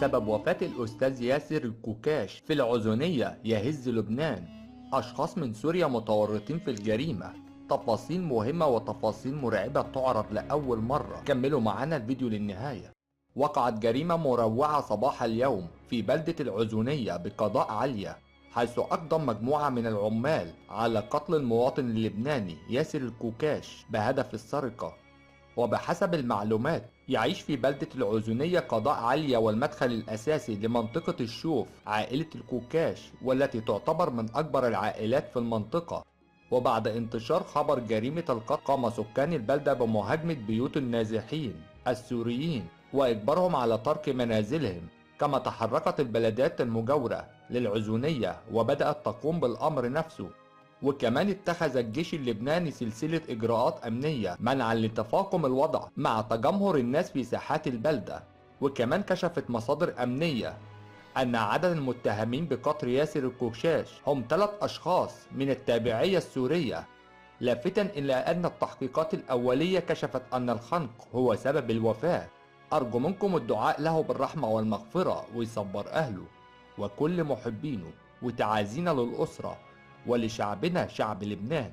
سبب وفاة الأستاذ ياسر الكوكاش في العزونية يهز لبنان. أشخاص من سوريا متورطين في الجريمة. تفاصيل مهمة وتفاصيل مرعبة تعرض لأول مرة. كملوا معنا الفيديو للنهاية. وقعت جريمة مروعة صباح اليوم في بلدة العزونية بقضاء عليا، حيث أقدم مجموعة من العمال على قتل المواطن اللبناني ياسر الكوكاش بهدف السرقة. وبحسب المعلومات يعيش في بلدة العزونية قضاء عليا والمدخل الأساسي لمنطقة الشوف عائلة الكوكاش، والتي تعتبر من أكبر العائلات في المنطقة. وبعد انتشار خبر جريمة القتل قام سكان البلدة بمهاجمة بيوت النازحين السوريين وإجبارهم على ترك منازلهم. كما تحركت البلدات المجاورة للعزونية وبدأت تقوم بالأمر نفسه. وكمان اتخذ الجيش اللبناني سلسلة إجراءات أمنية منعا لتفاقم الوضع مع تجمهر الناس في ساحات البلدة. وكمان كشفت مصادر أمنية أن عدد المتهمين بقتل ياسر الكوكاش هم 3 أشخاص من التابعية السورية، لافتا إلى أن التحقيقات الأولية كشفت أن الخنق هو سبب الوفاة. أرجو منكم الدعاء له بالرحمة والمغفرة ويصبر أهله وكل محبينه، وتعازينا للأسرة ولشعبنا شعب لبنان.